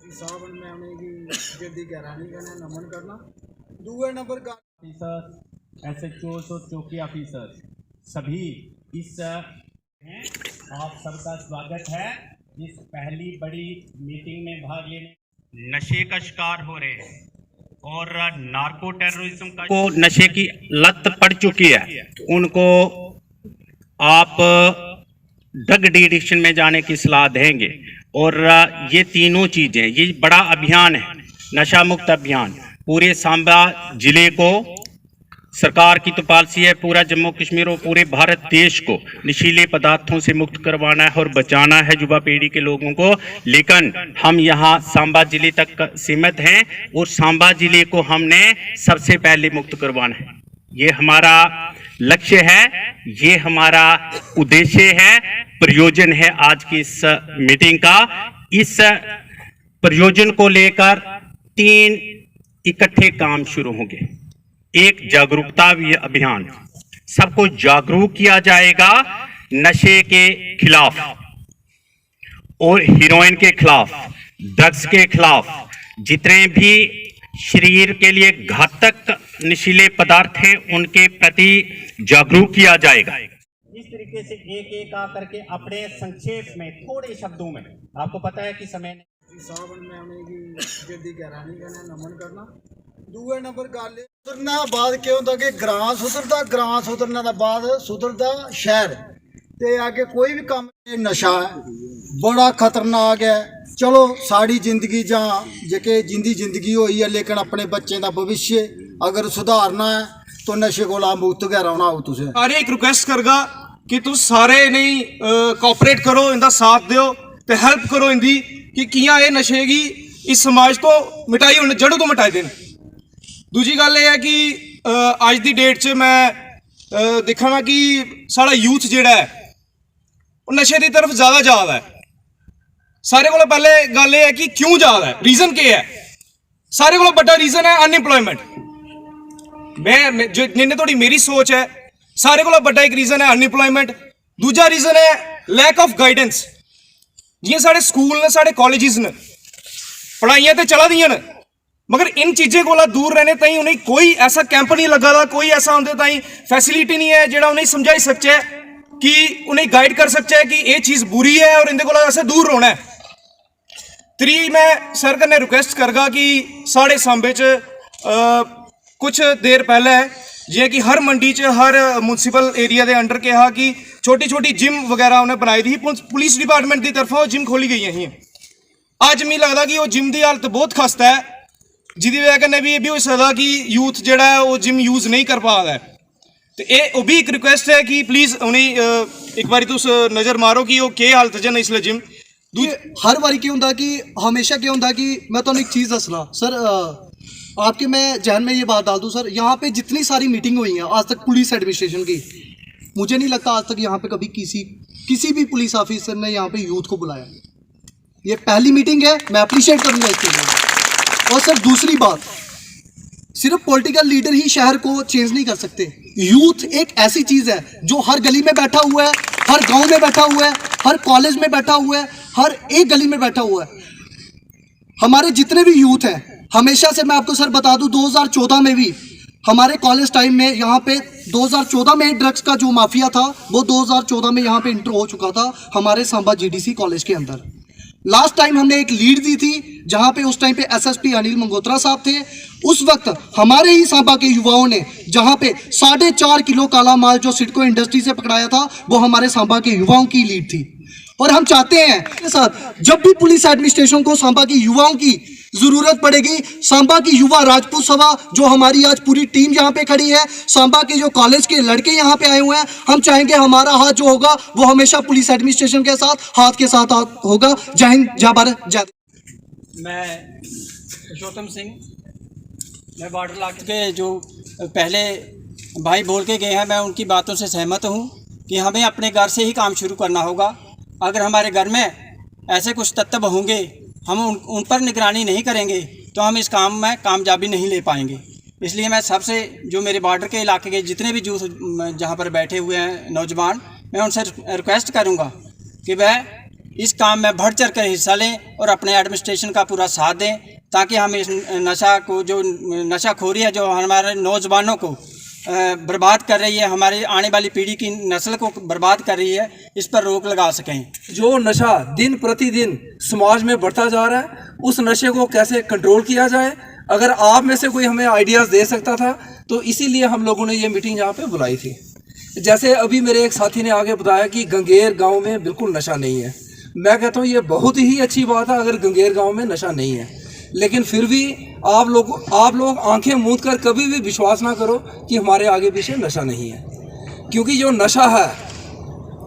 सावन में आने की जल्दी गहरानी करना नमन करना। दूसरे नंबर का ऑफिसर SHOs और चौकी ऑफिसर सभी इस आप सबका स्वागत है इस पहली बड़ी मीटिंग में भाग लेने। नशे का शिकार हो रहे हैं और नार्को टेररिज्म को नशे की लत पड़ चुकी है, उनको आप ड्रग एडिक्शन में जाने की सलाह देंगे। और ये तीनों चीजें, ये बड़ा अभियान है, नशा मुक्त अभियान। पूरे सांबा जिले को सरकार की तो पॉलिसी है पूरा जम्मू कश्मीर और पूरे भारत देश को नशीले पदार्थों से मुक्त करवाना है और बचाना है युवा पीढ़ी के लोगों को। लेकिन हम यहाँ सांबा जिले तक सीमित हैं और सांबा जिले को हमने सबसे पहले मुक्त करवाना है। ये हमारा लक्ष्य है, ये हमारा उद्देश्य है, प्रयोजन है आज की इस मीटिंग का। इस प्रयोजन को लेकर 3 इकट्ठे काम शुरू होंगे। एक जागरूकता अभियान, सबको जागरूक किया जाएगा नशे के खिलाफ और हीरोइन के खिलाफ, ड्रग्स के खिलाफ, जितने भी शरीर के लिए घातक नशीले पदार्थ हैं उनके प्रति जागरूक किया जाएगा। इस तरीके से एक एक आकर के अपने संक्षेप में थोड़े शब्दों में, आपको पता है कि समय सावन में आने की जल्दी गहरानी करना नमन करना। दूसरे नंबर गल सुधरना बाद क्या होता कि ग्रां सुधरता, ग्रां सुधरने का बाद सुधरता शहर। ते आगे कोई भी काम नशा है बड़ा खतरनाक है। चलो साड़ी जिंदगी जहाँ जेके जिंदी जिंदगी हुई है, लेकिन अपने बच्चे का भविष्य अगर सुधारना है तो नशे को मुक्त गै रौना हो। तुझे सारे एक रिक्वेस्ट करगा कि तुम सारे नहीं कोऑपरेट करो, इनका साथ दो ते हेल्प करो इंदी कि कियां ये नशे की इस समाज तो मिटाई होने जड़ों तो मिटाई देन। दूजी गल ये है कि अज की डेट च मैं देखा कि साड़ा यूथ जेड़ा है वो नशे की तरफ ज़्यादा जा रहा है। सारे को पहले गल ये है कि क्यों जा रहा है, रीजन क्या है। सारे को बड़ा रीजन है अनएम्प्लॉयमेंट। मैं जिन्हें थोड़ी मेरी सोच है, सारे को बड़ा एक रीजन है अनएम्प्लॉयमेंट। दूजा रीजन है लैक ऑफ गाइडेंस। जियां साढ़े स्कूल ने, साढ़े कॉलेजेस ने, पढ़ाइयां तो चला दियां न, मगर इन चीज़ों को दूर रहने ताई उन्हें कोई ऐसा कैंप नहीं लगा दा, कोई ऐसा उनके ताई फैसिलिटी नहीं है जो उन्हें समझाई सकते कि उन्हें गाइड कर सकते हैं कि ये चीज़ बुरी है और इनके को ऐसे दूर होना है। त्री मैं सर कन्नै रिक्वेस्ट करगा कि साढ़े सांबे च कुछ देर पहले जियां कि हर मंडी च हर म्यूनसिपल एरिया के अंडर कहा कि छोटी छोटी जिम वगैरह उन्हें बनाई दी, पुलिस डिपार्टमेंट की तरफों जिम खोली गई ही। अज मिगी लगता कि वो जिम की हालत बहुत खस्ता है, जिसकी वजह कन्नै भी ये भी हो सकता कि यूथ जोड़ा है वो जिम यूज़ नहीं कर पा रहा है। तो ये भी एक रिक्वेस्ट है कि प्लीज़ उन्हें एक बार तुस नज़र मारो कि वो क्या हालत च इसलिए जिम। हर बारी क्या होता कि हमेशा क्या होता कि मैं तो एक चीज़ दसना सर, आपके मैं जहन में ये बात डाल दूँ सर, यहाँ पे जितनी सारी मीटिंग हुई हैं आज तक पुलिस एडमिनिस्ट्रेशन की, मुझे नहीं लगता आज तक यहाँ पे कभी किसी भी पुलिस ऑफिसर ने यहाँ पे यूथ को बुलाया। ये पहली मीटिंग है, मैं अप्रिशिएट करूँगा इसके लिए। और सर दूसरी बात, सिर्फ पॉलिटिकल लीडर ही शहर को चेंज नहीं कर सकते। यूथ एक ऐसी चीज़ है जो हर गली में बैठा हुआ है, हर गांव में बैठा हुआ है, हर कॉलेज में बैठा हुआ है, हर एक गली में बैठा हुआ है। हमारे जितने भी यूथ हैं, हमेशा से मैं आपको सर बता दूं 2014 में भी हमारे कॉलेज टाइम में यहाँ पे 2014 में ड्रग्स का जो माफिया था वो 2014 में यहाँ पे इंटर हो चुका था हमारे सांबा GDC कॉलेज के अंदर। लास्ट टाइम हमने एक लीड दी थी जहाँ पे उस टाइम पे SSP अनिल मंगोत्रा साहब थे। उस वक्त हमारे ही सांबा के युवाओं ने जहाँ पे 4.5 किलो काला माल जो सिडको इंडस्ट्री से पकड़ाया था वो हमारे सांबा के युवाओं की लीड थी। और हम चाहते हैं सर जब भी पुलिस एडमिनिस्ट्रेशन को सांबा की युवाओं की जरूरत पड़ेगी, सांबा की युवा राजपूत सभा जो हमारी आज पूरी टीम यहाँ पे खड़ी है, सांबा के जो कॉलेज के लड़के यहाँ पे आए हुए हैं, हम चाहेंगे हमारा हाथ जो होगा वो हमेशा पुलिस एडमिनिस्ट्रेशन के साथ हाथ के साथ होगा। जय हिंद, जय भारत, जय। मैं पुरुषोत्तम सिंह, मैं बॉर्डर इलाके के जो पहले भाई बोल के गए हैं, मैं उनकी बातों से सहमत हूँ कि हमें अपने घर से ही काम शुरू करना होगा। अगर हमारे घर में ऐसे कुछ तत्व होंगे, हम उन पर निगरानी नहीं करेंगे तो हम इस काम में कामयाबी नहीं ले पाएंगे। इसलिए मैं सबसे जो मेरे बॉर्डर के इलाके के जितने भी यूथ जहाँ पर बैठे हुए हैं नौजवान, मैं उनसे रिक्वेस्ट करूँगा कि वह इस काम में बढ़ चढ़ कर हिस्सा लें और अपने एडमिनिस्ट्रेशन का पूरा साथ दें, ताकि हम इस नशा को, जो नशाखोरी है जो हमारे नौजवानों को बर्बाद कर रही है, हमारी आने वाली पीढ़ी की नस्ल को बर्बाद कर रही है, इस पर रोक लगा सकें। जो नशा दिन प्रतिदिन समाज में बढ़ता जा रहा है, उस नशे को कैसे कंट्रोल किया जाए, अगर आप में से कोई हमें आइडियाज़ दे सकता था तो इसीलिए हम लोगों ने ये मीटिंग यहाँ पे बुलाई थी। जैसे अभी मेरे एक साथी ने आगे बताया कि गंगेर गांव में बिल्कुल नशा नहीं है। मैं कहता हूँ ये बहुत ही अच्छी बात है अगर गंगेर गांव में नशा नहीं है, लेकिन फिर भी आप लोग आंखें मूंद कर कभी भी विश्वास ना करो कि हमारे आगे पीछे नशा नहीं है, क्योंकि जो नशा है,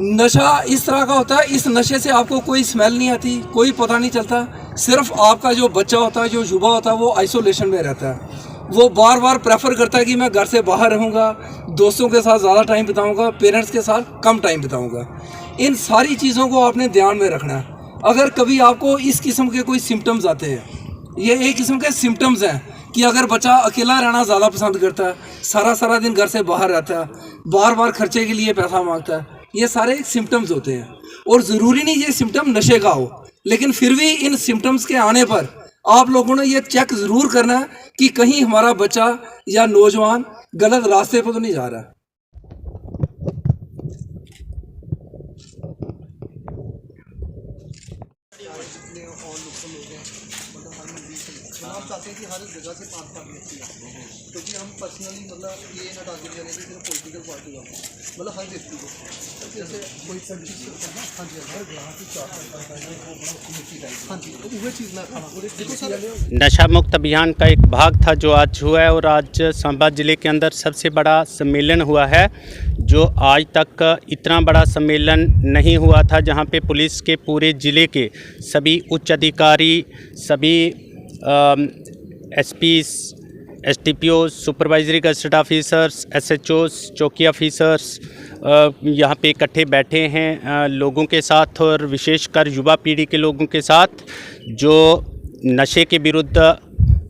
नशा इस तरह का होता है, इस नशे से आपको कोई स्मेल नहीं आती, कोई पता नहीं चलता। सिर्फ आपका जो बच्चा होता है, जो युवा होता है, वो आइसोलेशन में रहता है। वो बार बार प्रेफर करता है कि मैं घर से बाहर रहूँगा, दोस्तों के साथ ज़्यादा टाइम बिताऊँगा, पेरेंट्स के साथ कम टाइम बिताऊँगा। इन सारी चीज़ों को आपने ध्यान में रखना है। अगर कभी आपको इस किस्म के कोई सिम्टम्स आते हैं, ये एक किस्म के सिम्टम्स हैं कि अगर बच्चा अकेला रहना ज़्यादा पसंद करता है, सारा दिन घर से बाहर रहता है, बार बार खर्चे के लिए पैसा मांगता है, ये सारे सिम्टम्स होते हैं। और ज़रूरी नहीं ये सिम्टम नशे का हो, लेकिन फिर भी इन सिम्टम्स के आने पर आप लोगों ने ये चेक ज़रूर करना है कि कहीं हमारा बच्चा या नौजवान गलत रास्ते पर तो नहीं जा रहा। हम चाहते हैं कि हर जगह से पास पार्टी अच्छी है, क्योंकि हम पर्सनली मतलब ये ना टारगेट करें कि सिर्फ पॉलिटिकल पार्टी का, मतलब हर व्यक्ति को, जैसे कोई हाँ जी हर ग्राहक की हाँ जी तो वही चीज़ मैं देखो सर, नशा मुक्त अभियान का एक भाग था जो आज हुआ है, और आज सांबा ज़िले के अंदर सबसे बड़ा सम्मेलन हुआ है, जो आज तक इतना बड़ा सम्मेलन नहीं हुआ था, जहां पे पुलिस के पूरे ज़िले के सभी उच्च अधिकारी, सभी SPs, STPO, supervisory gazetted officers, SHOs, चौकी ऑफिसर्स यहाँ पे इकट्ठे बैठे हैं लोगों के साथ, और विशेषकर युवा पीढ़ी के लोगों के साथ जो नशे के विरुद्ध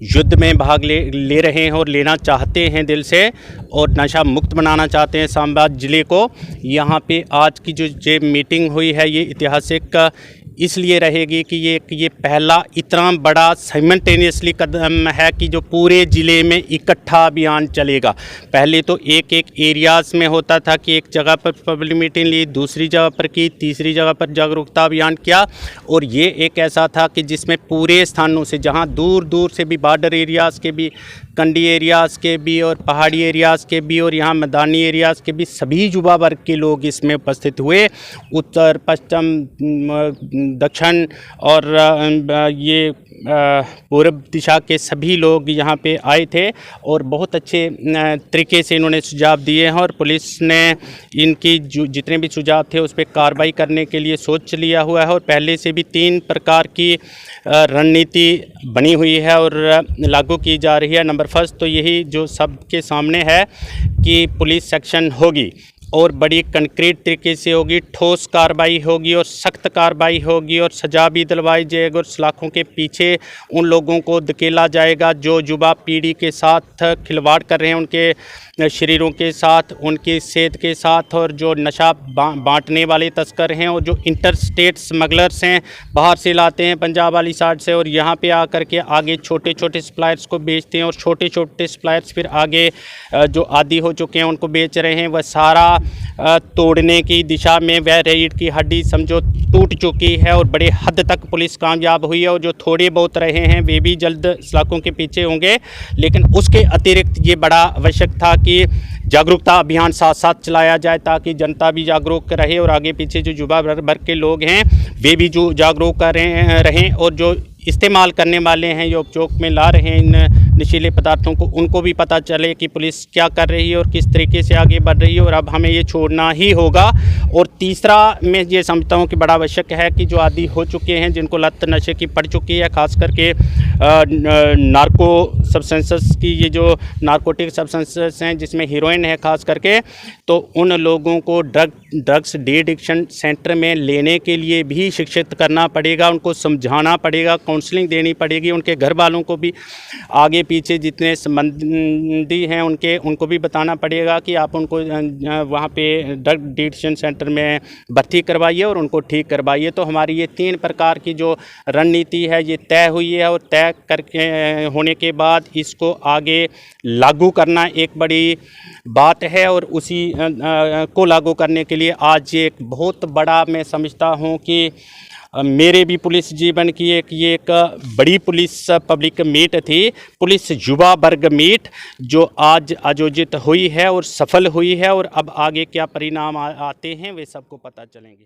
युद्ध में भाग ले रहे हैं और लेना चाहते हैं दिल से, और नशा मुक्त बनाना चाहते हैं सांबा ज़िले को। यहाँ पे आज की जो मीटिंग हुई है, ये ऐतिहासिक इसलिए रहेगी कि ये पहला इतना बड़ा साइमल्टेनियसली कदम है कि जो पूरे ज़िले में इकट्ठा अभियान चलेगा। पहले तो एक एरियाज़ में होता था कि एक जगह पर पब्लिक मीटिंग ली, दूसरी जगह पर की, तीसरी जगह पर जागरूकता अभियान किया, और ये एक ऐसा था कि जिसमें पूरे स्थानों से, जहां दूर दूर से भी, बॉर्डर एरियाज़ के भी, कंडी एरियाज़ के भी, और पहाड़ी एरियाज़ के भी, और यहाँ मैदानी एरियाज़ के भी सभी युवा वर्ग के लोग इसमें उपस्थित हुए। उत्तर, पश्चिम, दक्षिण और ये पूर्व दिशा के सभी लोग यहाँ पे आए थे, और बहुत अच्छे तरीके से इन्होंने सुझाव दिए हैं, और पुलिस ने इनकी जितने भी सुझाव थे उस पर कार्रवाई करने के लिए सोच लिया हुआ है, और पहले से भी 3 प्रकार की रणनीति बनी हुई है और लागू की जा रही है। नंबर फर्स्ट तो यही जो सबके सामने है कि पुलिस सेक्शन होगी, और बड़ी कंक्रीट तरीके से होगी, ठोस कार्रवाई होगी और सख्त कार्रवाई होगी, और सजा भी दिलवाई जाएगी, और सलाखों के पीछे उन लोगों को धकेला जाएगा जो युवा पीढ़ी के साथ खिलवाड़ कर रहे हैं, उनके शरीरों के साथ, उनकी सेहत के साथ, और जो नशा बांटने वाले तस्कर हैं, और जो इंटर स्टेट स्मगलर्स हैं, बाहर से लाते हैं पंजाब वाली साइड से, और यहाँ पे आकर के आगे छोटे छोटे सप्लायर्स को बेचते हैं, और छोटे छोटे सप्लायर्स फिर आगे जो आदी हो चुके हैं उनको बेच रहे हैं। वह सारा तोड़ने की दिशा में वह रीढ़ की हड्डी समझो टूट चुकी है, और बड़े हद तक पुलिस कामयाब हुई है, और जो थोड़े बहुत रहे हैं वे भी जल्द सलाखों के पीछे होंगे। लेकिन उसके अतिरिक्त ये बड़ा आवश्यक था कि जागरूकता अभियान साथ साथ चलाया जाए, ताकि जनता भी जागरूक रहे, और आगे पीछे जो युवा वर्ग के लोग हैं वे भी जो जागरूक कर रहें, और जो इस्तेमाल करने वाले हैं, जो उपयोग में ला रहे हैं इन नशीले पदार्थों को, उनको भी पता चले कि पुलिस क्या कर रही है और किस तरीके से आगे बढ़ रही है, और अब हमें ये छोड़ना ही होगा। और तीसरा मैं ये समझता हूँ कि बड़ा आवश्यक है कि जो आदी हो चुके हैं, जिनको लत नशे की पड़ चुकी है, ख़ास करके नार्को सब्सटेंसेस की, ये जो नार्कोटिक सब्सटेंसेस हैं जिसमें हीरोइन है ख़ास करके, तो उन लोगों को ड्रग्स डी एडिक्शन सेंटर में लेने के लिए भी शिक्षित करना पड़ेगा, उनको समझाना पड़ेगा, काउंसलिंग देनी पड़ेगी, उनके घर वालों को भी आगे पीछे जितने संबंधी हैं उनको भी बताना पड़ेगा कि आप उनको वहाँ पे ड्रग डिटेक्शन सेंटर में भर्ती करवाइए और उनको ठीक करवाइए। तो हमारी ये 3 प्रकार की जो रणनीति है ये तय हुई है, और तय करके होने के बाद इसको आगे लागू करना एक बड़ी बात है। और उसी को लागू करने के लिए आज एक बहुत बड़ा मैं समझता हूँ कि मेरे भी पुलिस जीवन की ये एक बड़ी पुलिस पब्लिक मीट थी, पुलिस युवा वर्ग मीट, जो आज आयोजित हुई है और सफल हुई है। और अब आगे क्या परिणाम आते हैं वे सबको पता चलेंगे।